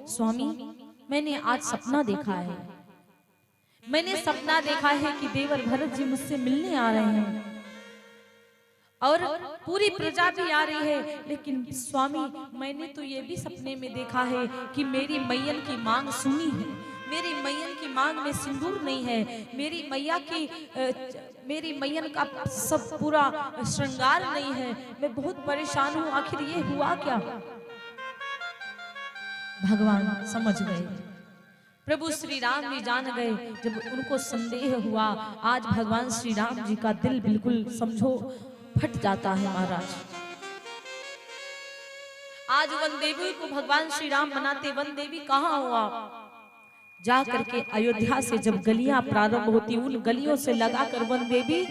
स्वामी मैंने आज सपना देखा है, मैंने सपना देखा है कि देवर भरत जी मुझसे मिलने आ रहे हैं और पूरी प्रजा भी आ रही है, लेकिन स्वामी मैंने तो ये भी सपने में देखा है कि मेरी मैयन की मांग सुनी है, मेरी मैयन की मांग में सिंदूर नहीं है, मेरी मैया की मेरी मैयन का सब पूरा श्रृंगार नहीं है। मैं बहुत परेशान हूँ, आखिर ये हुआ क्या? भगवान समझ गए, प्रभु श्री राम भी जान गए। जब उनको संदेह हुआ, आज भगवान श्री राम जी का दिल बिल्कुल समझो फट जाता है महाराज। आज वन देवी को भगवान श्री राम मनाते, वन देवी कहाँ हुआ? जा करके अयोध्या से जब गलियां प्रारंभ होती, उन गलियों से लगाकर वन देवी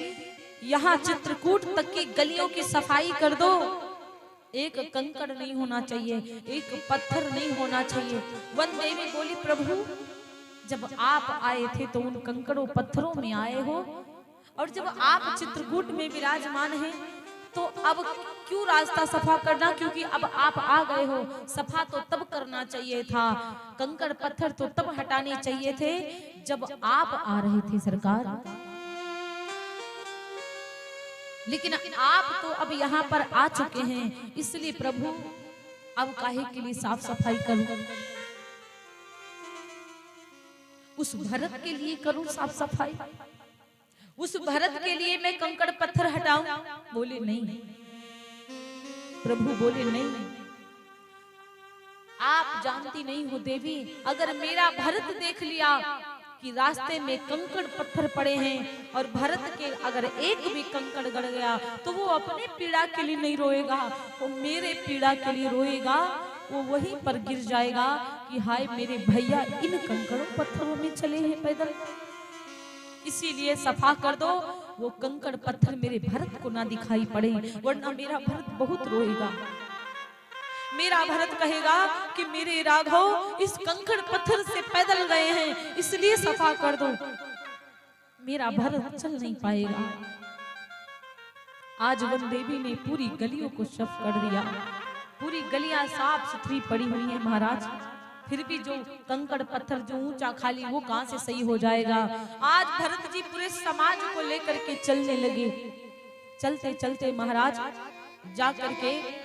यहाँ चित्रकूट तक की गलियों की सफाई कर दो, एक कंकड़ नहीं होना चाहिए, एक पत्थर नहीं होना चाहिए। वन देवी बोली प्रभु जब आप आए थे तो उन कंकड़ों पत्थरों में आए हो, और जब आप चित्रकूट में विराजमान हैं तो अब क्यों रास्ता सफा करना, क्योंकि अब आप आ गए हो। सफा तो तब करना चाहिए था, कंकड़ पत्थर तो तब हटाने चाहिए थे जब आप आ रहे थे सरकार, लेकिन आप तो अब यहाँ पर आ चुके हैं, इसलिए प्रभु अब काहे के लिए साफ सफाई करूं? उस भरत के लिए करूं साफ सफाई, उस भरत के लिए मैं कंकड़ पत्थर हटाऊं? बोले नहीं, प्रभु बोले नहीं, आप जानती नहीं हो देवी, अगर मेरा भरत देख लिया कि रास्ते में कंकड़ पत्थर पड़े हैं और भरत के अगर एक भी कंकड़ गड़ गया तो वो अपने पीड़ा के लिए नहीं रोएगा, वो मेरे पीड़ा के लिए रोएगा, वो वहीं पर गिर जाएगा कि हाय मेरे भैया इन कंकड़ों पत्थरों में चले हैं पैदल, इसीलिए सफा कर दो, वो कंकड़ पत्थर मेरे भरत को ना दिखाई पड़े, वरना मेरा भरत बहुत रोएगा। मेरा भरत कहेगा कि मेरे राघव इस कंकड़ पत्थर से पैदल गए हैं, इसलिए सफा कर दो, मेरा भरत चल नहीं पाएगा। आज वन देवी ने पूरी गलियों को साफ कर दिया, पूरी गलियां साफ सुथरी पड़ी हुई है महाराज, फिर भी जो कंकड़ पत्थर जो ऊंचा खाली वो कहां से सही हो जाएगा। आज भरत जी पूरे समाज को लेकर के चलने लगे, चलते चलते महाराज जाकर के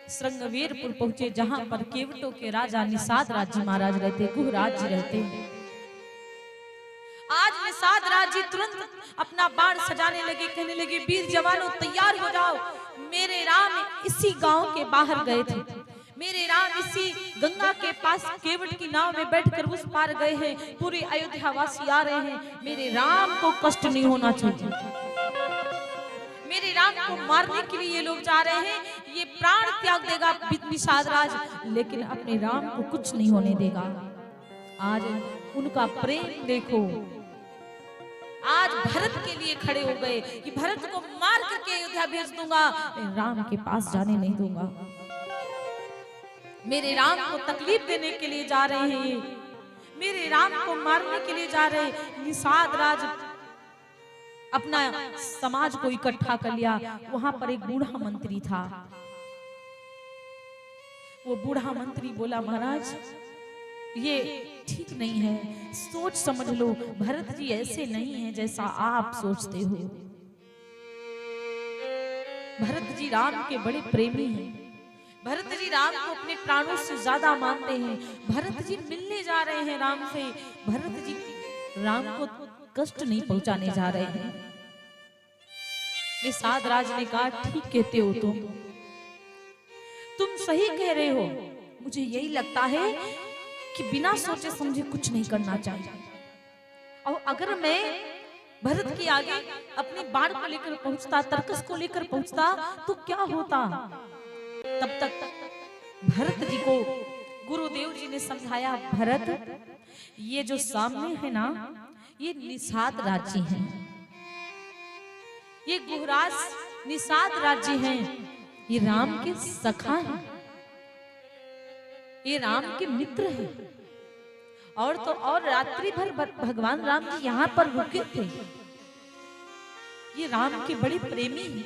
श्रृंगवीरपुर पहुंचे, जहां पर केवटों के राजा निषाद राज जी महाराज रहते, गुहराज जी रहते। आज निषाद राज जी तुरंत अपना बाण सजाने लगे, कहने लगे वीर जवानों तैयार हो जाओ, मेरे राम इसी गांव के बाहर गए थे, मेरे राम इसी गंगा के पास केवट की नाव में बैठकर उस पार गए हैं, पूरे अयोध्या वासी आ रहे हैं, मेरे राम को कष्ट नहीं होना चाहिए, मेरे राम को मारने के लिए ये लोग जा रहे हैं, ये प्राण त्याग देगा निषाद राज, लेकिन अपने राम को कुछ नहीं होने देगा। आज उनका प्रेम देखो, आज भरत के लिए खड़े हो गए कि भरत को मार करके अयोध्या भेज दूंगा, राम के पास जाने नहीं दूंगा, मेरे राम को तकलीफ देने के लिए जा रहे हैं, मेरे राम को मारने के लिए जा रहे हैं। निषाद राज अपना समाज को इकट्ठा कर लिया, वहां पर एक बूढ़ा मंत्री था, वो बूढ़ा मंत्री बोला महाराज ये ठीक नहीं है, सोच समझ लो, भरत जी ऐसे नहीं है जैसा आप सोचते हो, भरत जी राम के बड़े प्रेमी हैं, भरत जी राम को अपने प्राणों से ज्यादा मानते हैं, भरत जी मिलने जा रहे हैं राम से, भरत जी राम को कष्ट नहीं पहुंचाने जा रहे हैं। निषाद राज ने कहा ठीक कहते हो तुम सही कह रहे हो, मुझे यही लगता है कि बिना सोचे समझे कुछ नहीं करना चाहिए, और अगर मैं भरत के आगे अपने बाण को लेकर पहुंचता, तर्कस को लेकर पहुंचता तो क्या होता। तब तक भरत जी को गुरुदेव जी ने समझाया, भरत ये जो सामने है ना ये निषाद राज जी हैं, ये गुहराज निषाद राज जी हैं, ये राम के सखा हैं, ये राम के मित्र हैं, और तो और रात्रि भर भगवान राम जी यहाँ पर रुके थे, ये राम के बड़े प्रेमी हैं।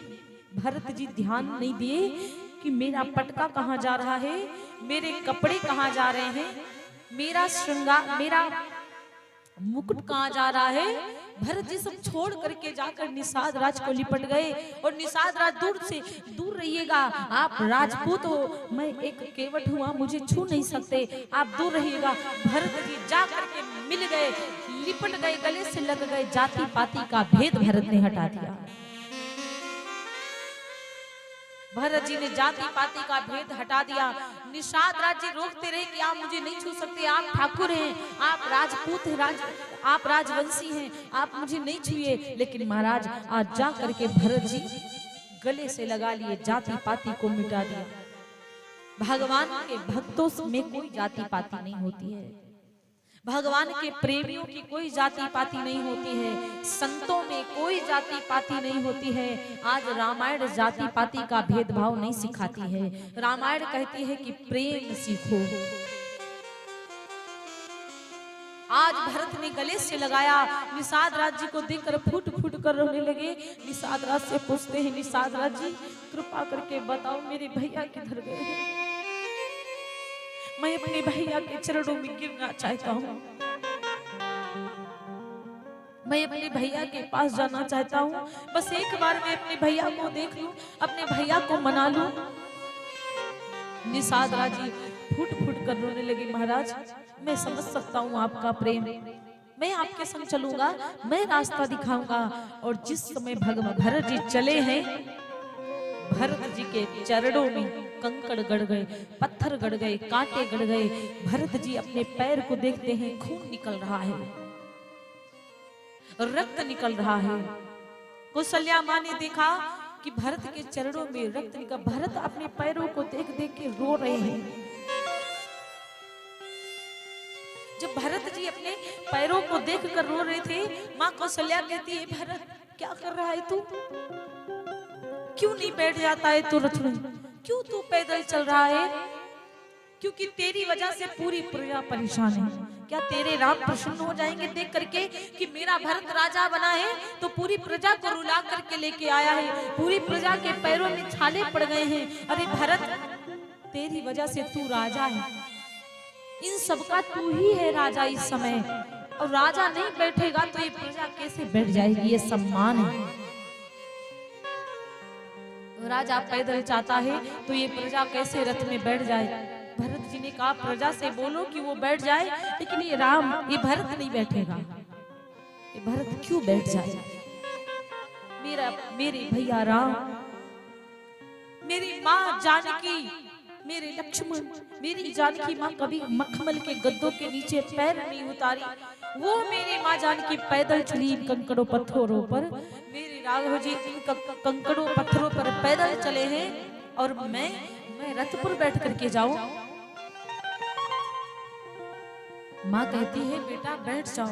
भरत जी ध्यान नहीं दिए कि मेरा पटका कहाँ जा रहा है, मेरे कपड़े कहाँ जा रहे हैं, मेरा श्रृंगार, मेरा मुकुट कहाँ जा रहा है? भरत जी सब छोड़ करके जाकर निषाद राज को लिपट गए और निषाद राज दूर से दूर रहिएगा, आप राजपूत हो, मैं एक केवट हुआ, मुझे छू नहीं सकते, आप दूर रहिएगा। भरत जी जा करके मिल गए, लिपट गए, गले से लग गए, जाति पाति का भेद भरत ने हटा दिया। भरत जी ने जाति पाति का भेद हटा दिया। निषाद राज जी रोकते रहे कि आप मुझे नहीं छू सकते, आप ठाकुर हैं, आप राजपूत हैं, आप राजवंशी हैं, आप मुझे नहीं छुए। लेकिन महाराज आज जा करके भरत जी गले से लगा लिए, जाति पाति को मिटा दिया। भगवान के भक्तों में कोई जाति पाति नहीं होती है, भगवान के प्रेमियों की कोई जाति पाति नहीं होती है, संतों में कोई जाति पाति नहीं होती है। आज रामायण जाति पाति का भेदभाव नहीं सिखाती है, रामायण कहती है कि प्रेम सीखो। आज भरत ने गले से लगाया, निषाद राज जी को देखकर फूट फूट कर रोने लगे। निषाद राज से पूछते हैं, निषाद राज जी कृपा करके बताओ मेरे भैया किधर गए हैं? मैं अपने भैया के चरणों में गिरना चाहता हूँ, मैं अपने भैया के पास जाना चाहता हूँ, बस एक बार मैं अपने भैया को देख लूं, अपने भैया को मना लूं। निषाद राज जी फूट फूट कर रोने लगे, महाराज मैं समझ सकता हूँ आपका प्रेम, मैं आपके संग चलूंगा, मैं रास्ता दिखाऊंगा। और जिस समय भगवान भरत जी चले हैं, भरत जी के चरणों में कंकड़ गड़ गए, पत्थर गड़ गए, कांटे गड़ गए। भरत जी अपने पैर को देखते हैं, खून निकल रहा है, रक्त निकल रहा है। कौशल्या माँ ने देखा कि भरत के चरणों में रक्त निकल, भरत अपने पैरों को देख देख के रो रहे हैं। जब भरत जी अपने पैरों को देख कर रो रहे थे, माँ कौशल्या कहती है, भरत क्या कर रहा है तू? क्यों नहीं बैठ जाता है तू रथ में? क्यों तू पैदल चल रहा है? क्योंकि तेरी वजह से पूरी प्रजा परेशान है। क्या तेरे राम प्रसन्न हो जाएंगे देख करके कि मेरा भरत राजा बना है? तो पूरी प्रजा को रुला करके लेके आया है, पूरी प्रजा के पैरों में छाले पड़ गए हैं। अरे भरत, तेरी वजह से तू राजा है, इन सबका तू ही है राजा इस समय, और राजा नहीं बैठेगा तो ये प्रजा कैसे बैठ जाएगी? ये सम्मान है। राजा पैदल चाहता है तो ये प्रजा कैसे रथ में बैठ जाए? भरत जी ने कहा, प्रजा से बोलो कि वो बैठ जाए, लेकिन ये राम, ये भरत नहीं बैठेगा। ये भरत क्यों बैठ जाए? मेरे भैया राम, मेरी माँ जानकी, मेरे लक्ष्मण, मेरी जानकी माँ कभी मखमल के गद्दों के नीचे पैर नहीं उतारी, वो मेरी माँ जानकी पैदल चली कंकड़ों पत्थरों पर। मेरे राघव जी कंकड़ों पत्थरों पर पैदल चले हैं और मैं रथ पर बैठ करके जाऊं? माँ कहती है, बेटा बैठ जाओ,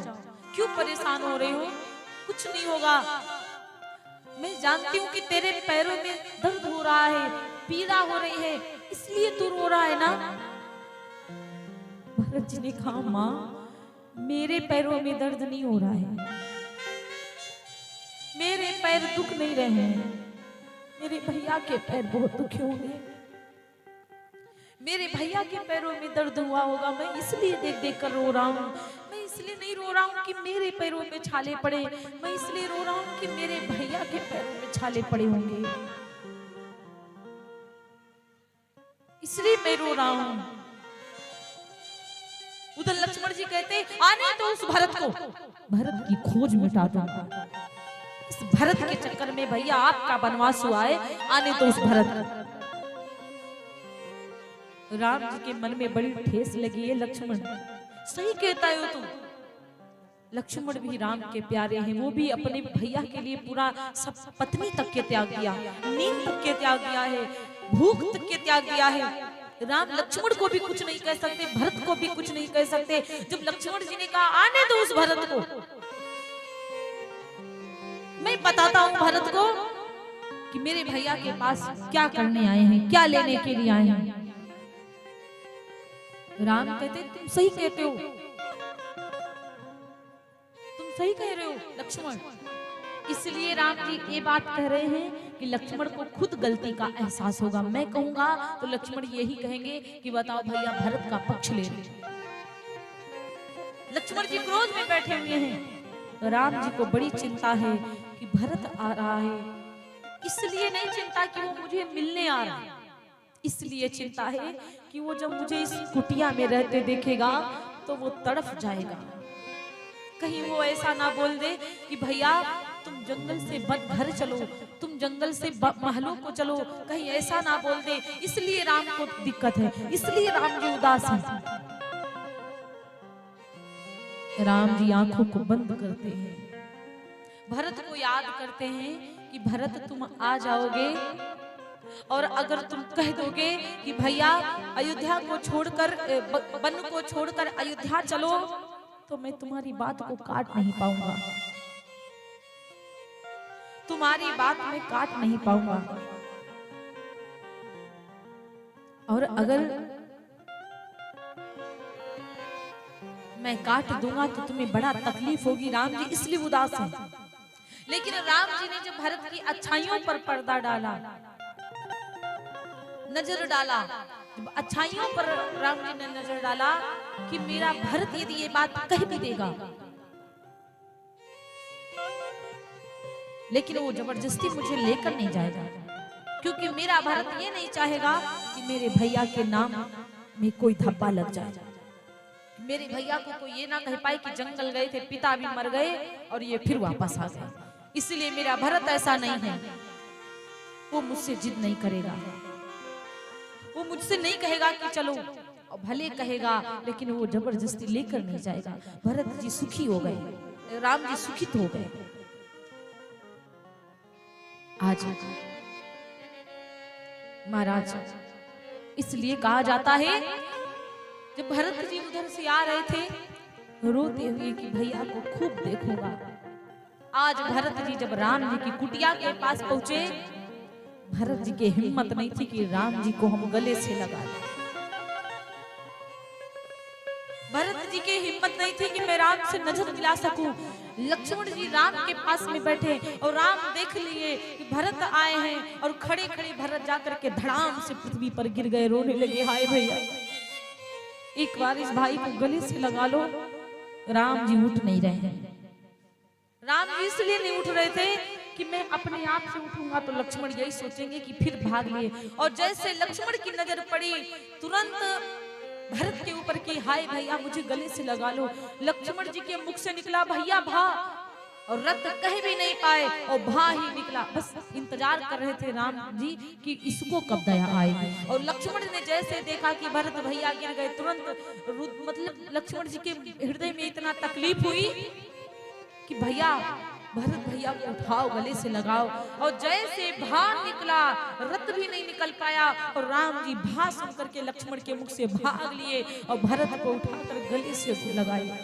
क्यों परेशान हो रहे हो? कुछ नहीं होगा, मैं जानती हूँ कि तेरे पैरों में दर्द हो रहा है, पीड़ा हो रही है, इसलिए तू रो रहा है ना। भरत जी ने कहा, माँ मेरे पैरों में दर्द नहीं हो रहा है, मेरे पैर दुख नहीं रहे हैं, मेरे भैया के पैर बहुत दुखे होंगे, मेरे भैया के पैरों में दर्द हुआ होगा, मैं इसलिए देख देख कर रो रहा हूँ। मैं इसलिए नहीं रो रहा हूँ कि मेरे पैरों में छाले पड़े, मैं इसलिए रो रहा हूँ कि मेरे भैया के पैरों में छाले पड़े होंगे, इसलिए मैं रो रहा हूँ। उधर लक्ष्मण जी कहते, आने तो उस भरत को, भरत की खोज मिटा दूंगा। इस भरत के चक्कर में भैया आपका वनवास हुआ है, आने तो उस भरत। राम जी के मन में बड़ी ठेस लगी है। लक्ष्मण, सही कहता है तू, लक्ष्मण भी राम के प्यारे हैं, वो भी अपने भैया के लिए पूरा सब पत्नी तक के त्याग दिया, नींद तक के त्याग दिया है, भूख तक के त्याग दिया है। राम लक्ष्मण को भी कुछ नहीं कह सकते, भरत को भी कुछ नहीं कह सकते। जब लक्ष्मण जी ने कहा, आने दो उस भरत को, मैं बताता हूं भरत को कि मेरे भैया के पास क्या करने आए हैं, क्या लेने के लिए आए हैं। राम कहते, तुम सही कहते हो, तुम सही कह रहे हो लक्ष्मण। इसलिए राम जी ये बात कह रहे हैं कि लक्ष्मण को खुद गलती का एहसास होगा। मैं कहूंगा तो लक्ष्मण यही कहेंगे कि बताओ भैया भरत का पक्ष ले लो, लक्ष्मण जी क्रोध में बैठे हुए हैं। राम जी को बड़ी चिंता है कि भरत आ रहा है, इसलिए नहीं चिंता कि वो मुझे मिलने आ रहा है, इसलिए चिंता है कि वो जब मुझे इस कुटिया में रहते देखेगा तो वो तड़फ जाएगा। कहीं वो ऐसा ना बोल दे कि भैया तुम जंगल से घर चलो, तुम जंगल से महलों को चलो, कहीं ऐसा ना बोल दे, इसलिए राम को दिक्कत है, इसलिए राम जी उदास हैं। राम जी आंखों को बंद करते हैं, भरत को याद करते हैं कि भरत तुम आ जाओगे और अगर तुम कह दोगे कि भैया अयोध्या को छोड़कर वन को छोड़कर अयोध्या चलो, तो मैं तुम्हारी बात को काट नहीं पाऊंगा, तुम्हारी बात में काट नहीं पाऊंगा। और अगर मैं काट दूंगा तो तुम्हें बड़ा तकलीफ होगी। राम जी इसलिए उदास हैं। लेकिन राम जी ने जब भरत की अच्छाइयों पर पर्दा डाला, नजर डाला, अच्छाइयों पर राम जी ने नजर डाला कि मेरा भरत यदि ये बात कह भी देगा, लेकिन वो जबरदस्ती मुझे लेकर नहीं जाएगा, क्योंकि मेरा भरत ये नहीं चाहेगा कि मेरे भैया के नाम में कोई धब्बा लग जाए, मेरे भैया को कोई ये ना कह पाए कि जंगल गए थे, पिता भी मर गए और ये फिर वापस आ गए। इसलिए मेरा भरत ऐसा नहीं है, वो मुझसे जिद नहीं करेगा, वो मुझसे नहीं कहेगा कि चलो, और भले कहेगा लेकिन वो जबरदस्ती लेकर नहीं जाएगा। भरत जी सुखी हो गए, राम जी सुखित हो गए। आज महाराज इसलिए कहा जाता है, जब भरत जी उधर से आ रहे थे रोते हुए कि भैया को खूब देखूंगा, आज भरत जी जब राम जी की कुटिया के पास पहुंचे, भरत जी की हिम्मत नहीं थी कि राम जी को हम गले से लगा लें। भरत जी की हिम्मत नहीं थी कि मैं राम से नजर मिला सकूं। लक्ष्मण जी राम के पास में बैठे और राम देख लिए कि भरत आए हैं, और खड़े खड़े भरत जाकर के धड़ाम से पृथ्वी पर गिर गए, रोने लगे, हाय भैया एक बार इस भाई को गले से लगा लो। राम जी उठ नहीं रहे हैं। राम जी इसलिए नहीं उठ रहे थे कि मैं अपने आप से उठूंगा तो लक्ष्मण यही सोचेंगे कि फिर भाग लिए, और जैसे लक्ष्मण की नजर पड़ी तुरंत भरत के ऊपर की, हाय भैया मुझे गले से लगा लो। लक्ष्मण जी के मुख से निकला भैया भा, और रक्त कह भी नहीं पाए और भा ही निकला। बस इंतजार कर रहे थे राम जी कि इसको कब दया आएगी। और लक्ष्मण ने जैसे देखा कि भरत भैया गिर गए, तुरंत मतलब लक्ष्मण जी के हृदय में इतना तकलीफ हुई कि भैया भरत भैया को उठाओ, गले से लगाओ। और जैसे भा निकला, रक्त भी नहीं निकल पाया, और राम जी भा सुन करके लक्ष्मण के मुख से भाग लिए और भरत को उठाकर गले से लगाए।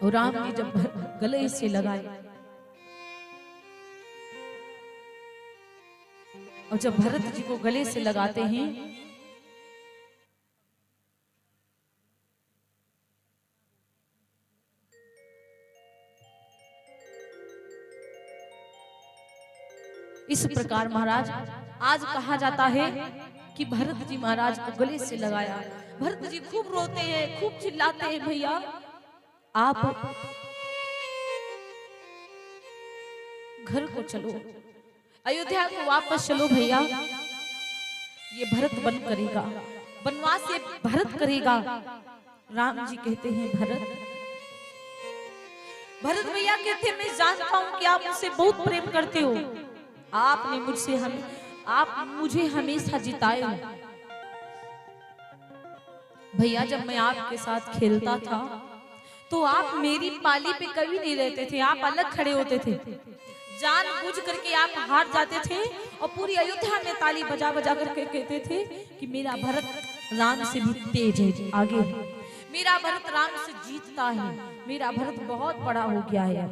और राम जी जब गले से लगाए, और जब भरत जी को गले से लगाते हैं, इस प्रकार महाराज आज कहा जाता है कि भरत जी महाराज को गले से लगाया। भरत जी खूब रोते हैं, खूब चिल्लाते हैं, भैया आप घर को चलो, अयोध्या को वापस चलो भैया, ये भरत वन करेगा, वनवास ये भरत करेगा। राम जी कहते हैं भरत भैया कहते मैं जानता हूं कि आप मुझसे बहुत प्रेम करते हो, आपने आप मुझे हमेशा जिताए हो भैया। जब मैं आपके साथ खेलता था तो आप मेरी पाली पे कभी नहीं रहते थे, आप अलग खड़े होते थे, जानबूझ करके आप हार जाते थे और पूरी अयोध्या में ताली बजा बजा करके कहते थे कि मेरा भरत राम से भी तेज है, आगे मेरा भरत राम से जीतता है, मेरा भरत बहुत बड़ा हो गया है।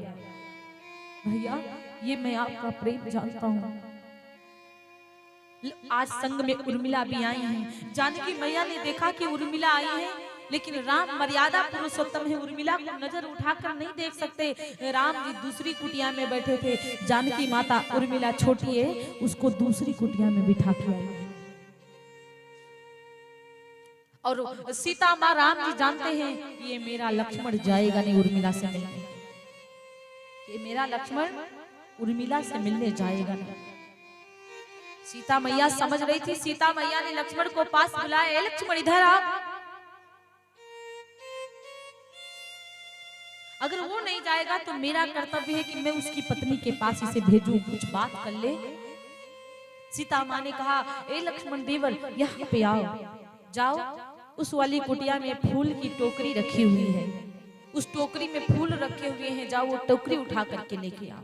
भैया ये मैं आपका प्रेम जानता हूँ। आज संग में उर्मिला भी आई हैं। जानकी मैया ने देखा कि उर्मिला आई है, लेकिन राम मर्यादा पुरुषोत्तम है, उर्मिला को नजर उठाकर नहीं देख सकते। राम जी दूसरी कुटिया में बैठे थे, जानकी माता उर्मिला छोटी है, उसको दूसरी कुटिया में बिठा के आई। और सीता माँ राम जी जानते हैं ये मेरा लक्ष्मण जाएगा नहीं उर्मिला से मिलने, ये मेरा लक्ष्मण उर्मिला से मिलने जाएगा नहीं। सीता मैया समझ रही थी। सीता मैया ने लक्ष्मण को पास बुलाया, लक्ष्मण इधर आ। अगर वो नहीं जाएगा तो मेरा कर्तव्य है कि मैं उसकी पत्नी के पास इसे भेजूं, कुछ बात कर ले। सीता माँ ने कहा, ए लक्ष्मण देवर यहाँ पे आओ, जाओ उस वाली कुटिया में फूल की टोकरी रखी हुई है, उस टोकरी में फूल रखे हुए हैं, जाओ वो टोकरी उठा करके लेके आओ।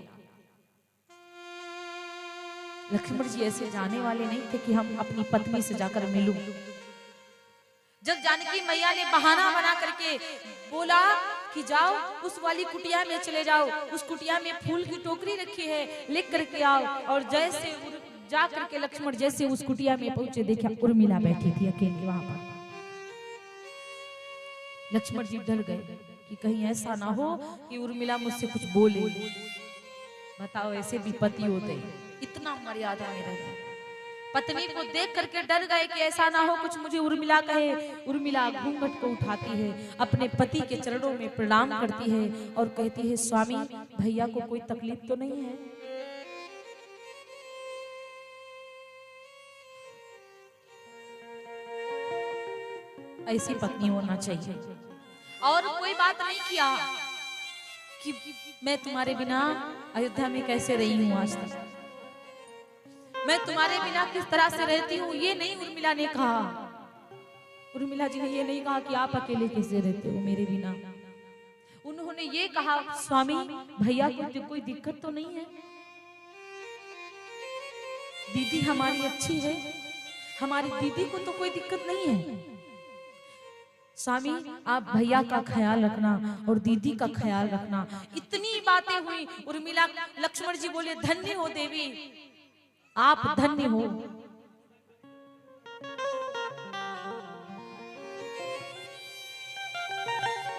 लक्ष्मण जी ऐसे जाने वाले नहीं थे कि हम अपनी पत्नी से जाकर मिलूं। जब जानकी मैया ने बहाना बना करके बोला कि जाओ उस वाली कुटिया में चले जाओ, उस कुटिया में फूल की टोकरी रखी है, लेकर करके आओ। और जैसे जा करके लक्ष्मण जैसे उस कुटिया में पहुंचे, देखा उर्मिला बैठी थी अकेली वहां पर। लक्ष्मण जी डर गए कि कहीं ऐसा ना हो कि उर्मिला मुझसे कुछ बोले। बताओ ऐसे भी पति होते, इतना मर्यादा में रहते। पत्नी को देख करके डर गए कि ऐसा ना हो कुछ मुझे उर्मिला कहे। उर्मिला घूंघट को उठाती है, अपने पति के चरणों में प्रणाम करती है और कहती है, स्वामी भैया को कोई तकलीफ तो नहीं है? ऐसी पत्नी होना चाहिए। और कोई बात नहीं किया कि मैं तुम्हारे बिना अयोध्या में कैसे रही हूं आज तक, मैं तुम्हारे बिना किस तरह से रहती हूँ, ये नहीं उर्मिला ने कहा। उर्मिला जी ने ये नहीं कहा कि आप अकेले कैसे रहते हो मेरे बिना। उन्होंने ये कहा, स्वामी भैया को कोई दिक्कत तो नहीं है? दीदी हमारी अच्छी है, हमारी दीदी को तो कोई दिक्कत नहीं है। स्वामी आप भैया का ख्याल रखना और दीदी का ख्याल रखना। इतनी बातें हुई। उर्मिला, लक्ष्मण जी बोले, धन्य हो देवी, आप धन्य हो।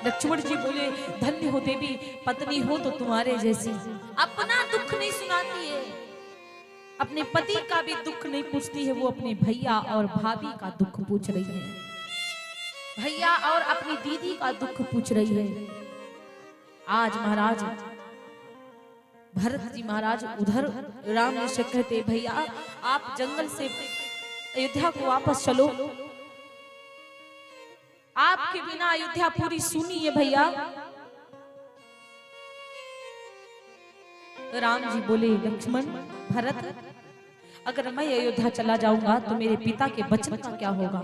लक्ष्मण जी बोले, धन्य हो देवी, पत्नी हो तो तुम्हारे जैसी। अपना दुख नहीं सुनाती है, अपने पति का भी दुख नहीं पूछती है, वो अपने भैया और भाभी का दुख पूछ रही है, भैया और अपनी दीदी का दुख पूछ रही है। आज महाराज भरत जी महाराज उधर राम जी से कहते, भैया आप जंगल से अयोध्या को वापस चलो, आपके बिना अयोध्या पूरी सूनी है भैया। राम जी बोले, लक्ष्मण भरत, अगर मैं अयोध्या चला जाऊंगा तो मेरे पिता के वचन का क्या होगा?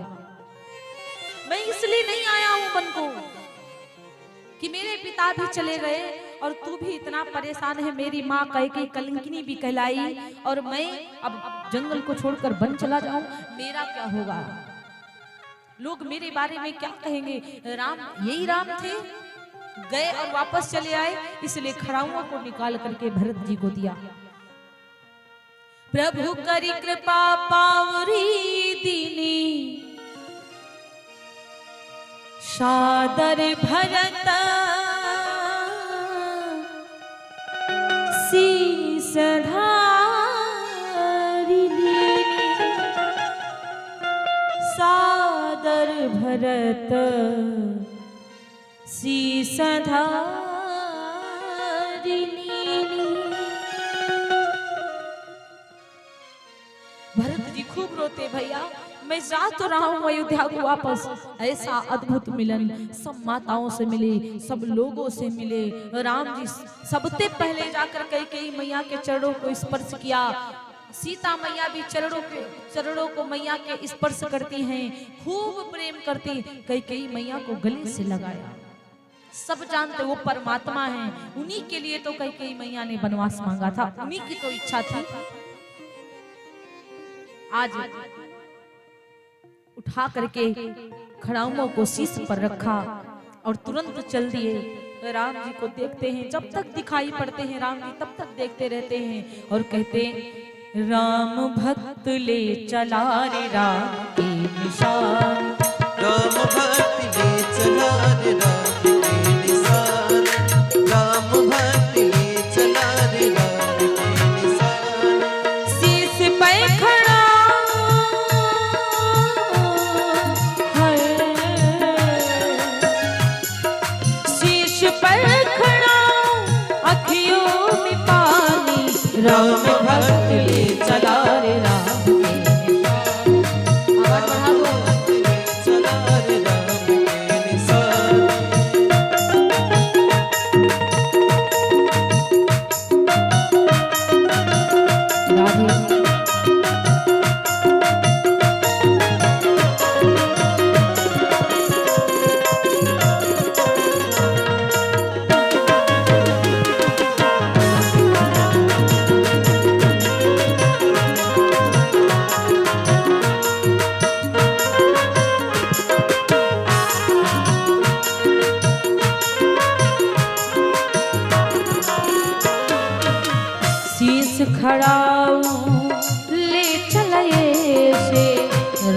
मैं इसलिए नहीं आया हूं वन को कि मेरे पिता भी चले गए और तू भी इतना परेशान है। मेरी माँ कैकेयी कलंकिनी भी कहलाई और मैं अब जंगल को छोड़कर वन चला जाऊं, मेरा क्या होगा? लोग मेरे बारे में क्या कहेंगे? राम यही राम थे, गए और वापस चले आए, इसलिए खड़ाउओं को निकाल करके भरत जी को दिया। प्रभु करी कृपा पावरी दीनी, सादर भरत शीस धारी लीनी, सादर भरत शीस धारी लीनी। भरत जी खूब रोते, भैया मैं जा तो रहा हूँ अयोध्या को वापस, ऐसा अद्भुत मिलन सब माताओं से मिले, सब लोगों से मिले। राम जी सबसे पहले जाकर कैकेयी मैया के चरणों को स्पर्श किया। सीता मैया भी चरणों को मैया के स्पर्श करती हैं, खूब प्रेम करती। कैकेयी मैया को गले से लगाया। सब जानते वो परमात्मा हैं, उन्हीं के लिए तो कैकेयी मैया ने वनवास मांगा था, उन्हीं की तो इच्छा थी। आज उठा करके खड़ाउओं को शीश पर रखा और तुरंत चल दिए। राम जी को देखते हैं, जब तक दिखाई पड़ते हैं राम जी तब तक देखते रहते हैं और कहते हैं, राम भक्त ले चला रे राम के निशान, राम भक्त ले चला रे राम के निशान, राम भक्त ले चला रे राम के निशान। शीश पे खड़ा है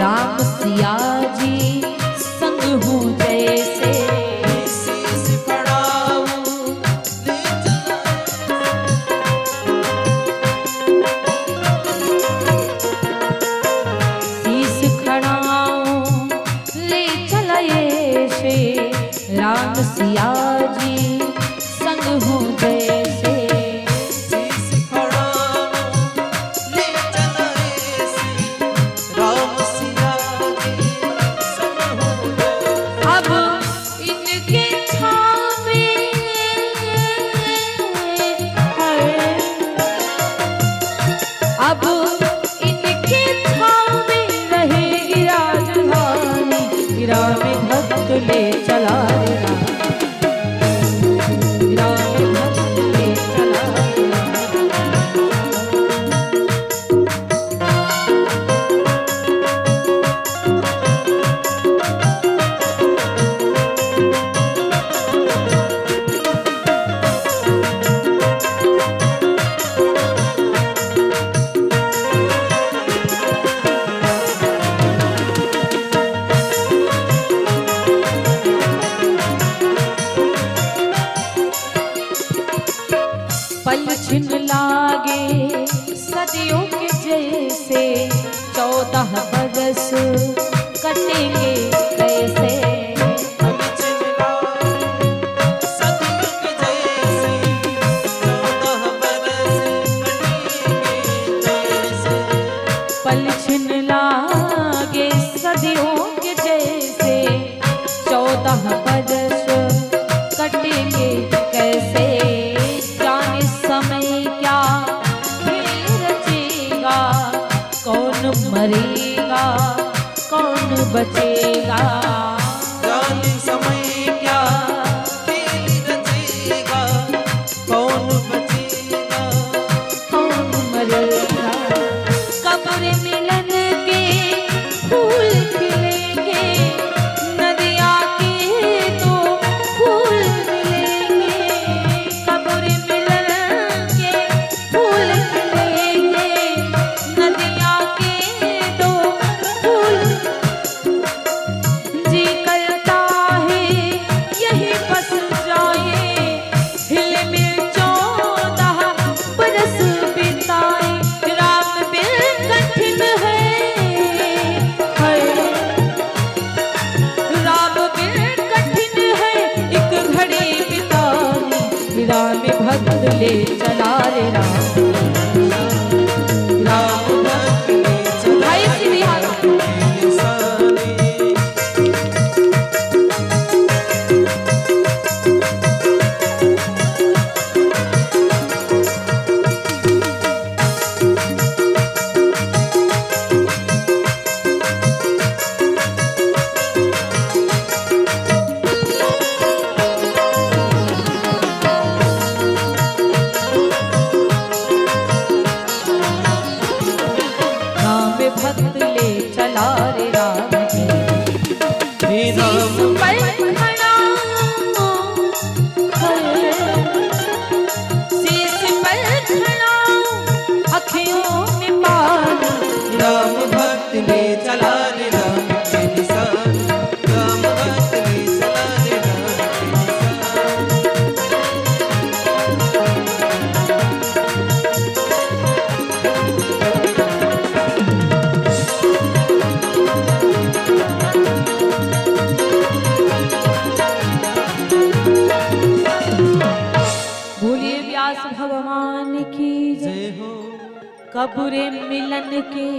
राम सिया जी संग हूँ जैसे। शीश खड़ाऊं ले चला शीश खड़ाऊं ले चला ऐसे, राम सिया जी संग हूँ जैसे। शीश खड़ाऊं ले चला ऐसे, राम सिया जी संग हूँ जैसे। अब इनके छाँव में है, अब इनके छाँव में रहेगी राजधानी। राम भक्त ले चला रे राम, राम भक्त ले चला रे राम। पल छिन लागे सदियों के जैसे, 14 बरस कटेंगे कैसे। पल छिन लागे सदियों के जैसे, 14 बरस कटेंगे कैसे। पल छिन लागे सदियों के जैसे, 14 बरस कटेंगे कैसे। जाने समय क्या खेल रचेगा, कौन मरेगा कौन बचेगा। जाने समय क्या खेल रचेगा, कौन बचेगा कौन मरेगा। कब्र मिलन के फूल खिलेंगे, नदिया के तो फूल मिलेंगे। कब्र मिलन के फूल खिलेंगे, नदिया के तो फूल। जी करता है यही बस जाए, हिल मिल 14 बरस बिताए। राम बिन कठिन है, राम बिन कठिन है एक घड़ी बितानी। राम भक्त ले चला रे राम, राम भक्त ले चला भाई सीधी हाथ। सारे। राम भक्त ले चला रे राम जी। हे शीश राम पर खड़ा शीश पर खड़ा, अखियों में पानी। राम भक्त ले चला रे राम के निशान। राम भक्त ले चला रे राम के निशान। बोलिए व्यास भगवान की जय। जय हो कब्र मिलन के